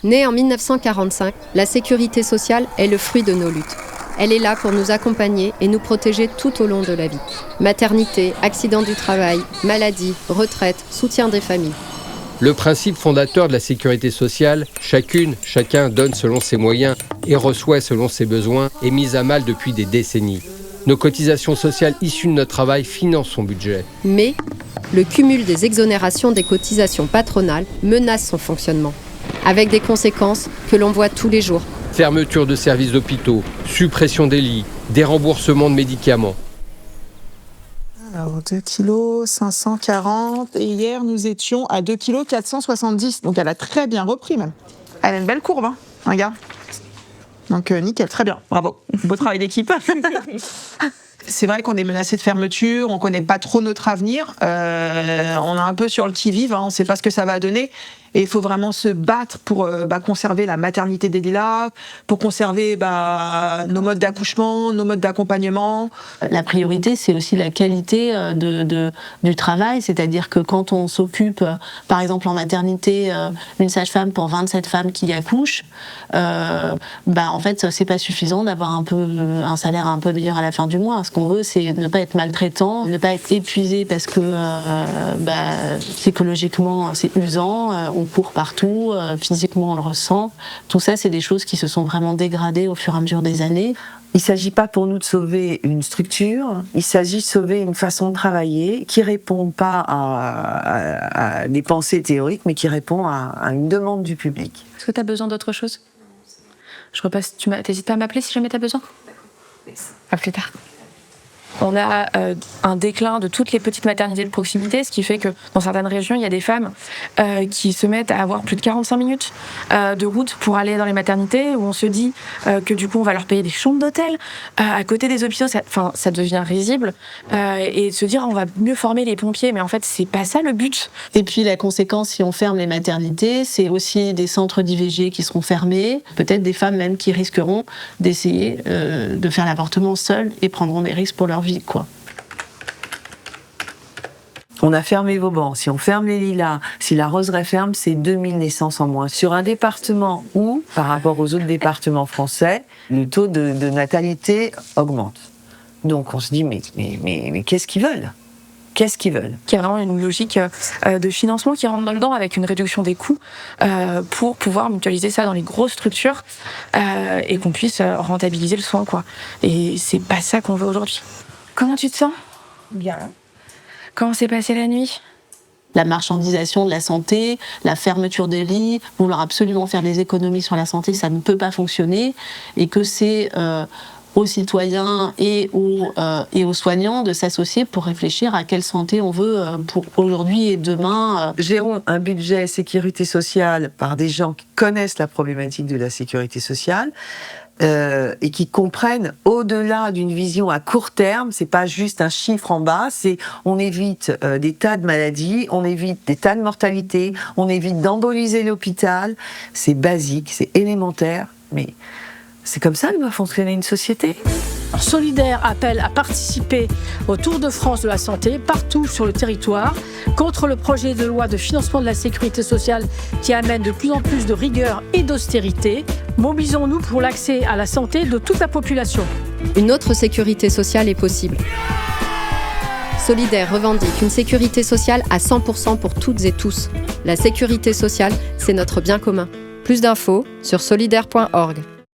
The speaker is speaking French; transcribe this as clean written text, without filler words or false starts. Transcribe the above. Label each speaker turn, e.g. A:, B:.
A: Née en 1945, la sécurité sociale est le fruit de nos luttes. Elle est là pour nous accompagner et nous protéger tout au long de la vie. Maternité, accident du travail, maladie, retraite, soutien des familles.
B: Le principe fondateur de la sécurité sociale, chacune, chacun donne selon ses moyens et reçoit selon ses besoins, est mis à mal depuis des décennies. Nos cotisations sociales issues de notre travail financent son budget.
A: Mais le cumul des exonérations des cotisations patronales menace son fonctionnement, avec des conséquences que l'on voit tous les jours.
B: Fermeture de services d'hôpitaux, suppression des lits, déremboursement de médicaments.
C: Alors 2 kg 540 et hier nous étions à 2 kg 470. Donc elle a très bien repris même. Elle a une belle courbe, hein. Regarde. Donc nickel, très bien, bravo. Beau travail d'équipe. C'est vrai qu'on est menacé de fermeture, on connaît pas trop notre avenir, on est un peu sur le qui-vive, hein, on sait pas ce que ça va donner. Et il faut vraiment se battre pour conserver la maternité des Lilas, pour conserver nos modes d'accouchement, nos modes d'accompagnement.
D: La priorité, c'est aussi la qualité du travail, c'est-à-dire que quand on s'occupe, par exemple en maternité, une sage-femme pour 27 femmes qui accouchent, en fait, c'est pas suffisant d'avoir un salaire un peu meilleur à la fin du mois. Ce qu'on veut, c'est ne pas être maltraitant, ne pas être épuisé parce que psychologiquement, c'est usant. On court partout, physiquement on le ressent. Tout ça, c'est des choses qui se sont vraiment dégradées au fur et à mesure des années.
E: Il ne s'agit pas pour nous de sauver une structure, il s'agit de sauver une façon de travailler qui ne répond pas à des pensées théoriques, mais qui répond à une demande du public.
F: Est-ce que tu as besoin d'autre chose ? Je repasse, t'hésites pas à m'appeler si jamais tu as besoin ? À plus tard. On a un déclin de toutes les petites maternités de proximité, ce qui fait que dans certaines régions, il y a des femmes qui se mettent à avoir plus de 45 minutes de route pour aller dans les maternités, où on se dit que du coup, on va leur payer des chambres d'hôtel à côté des hôpitaux. Ça devient risible. Et se dire, on va mieux former les pompiers, mais en fait, c'est pas ça le but.
D: Et puis la conséquence, si on ferme les maternités, c'est aussi des centres d'IVG qui seront fermés, peut-être des femmes même qui risqueront d'essayer de faire l'avortement seules et prendront des risques pour leur vie, quoi.
E: On a fermé Vauban. Si on ferme les Lilas, si la Roseraie ferme, c'est 2000 naissances en moins. Sur un département où, par rapport aux autres départements français, le taux de natalité augmente. Donc on se dit, mais qu'est-ce qu'ils veulent ? Qu'est-ce qu'ils veulent ?
F: Il y a vraiment une logique de financement qui rentre dedans avec une réduction des coûts pour pouvoir mutualiser ça dans les grosses structures et qu'on puisse rentabiliser le soin, quoi. Et c'est pas ça qu'on veut aujourd'hui. Comment tu te sens ?
C: Bien.
F: Comment s'est passée la nuit ?
D: La marchandisation de la santé, la fermeture des lits, vouloir absolument faire des économies sur la santé, ça ne peut pas fonctionner, et que c'est aux citoyens et aux soignants de s'associer pour réfléchir à quelle santé on veut pour aujourd'hui et demain.
E: Gérons un budget sécurité sociale par des gens qui connaissent la problématique de la sécurité sociale, et qui comprennent au-delà d'une vision à court terme, c'est pas juste un chiffre en bas, c'est on évite des tas de maladies, on évite des tas de mortalités, on évite d'emboliser l'hôpital, c'est basique, c'est élémentaire, mais c'est comme ça que doit fonctionner une société.
G: Solidaire appelle à participer au Tour de France de la santé partout sur le territoire contre le projet de loi de financement de la sécurité sociale qui amène de plus en plus de rigueur et d'austérité. Mobilisons-nous pour l'accès à la santé de toute la population.
A: Une autre sécurité sociale est possible. Solidaire revendique une sécurité sociale à 100% pour toutes et tous. La sécurité sociale, c'est notre bien commun. Plus d'infos sur solidaire.org.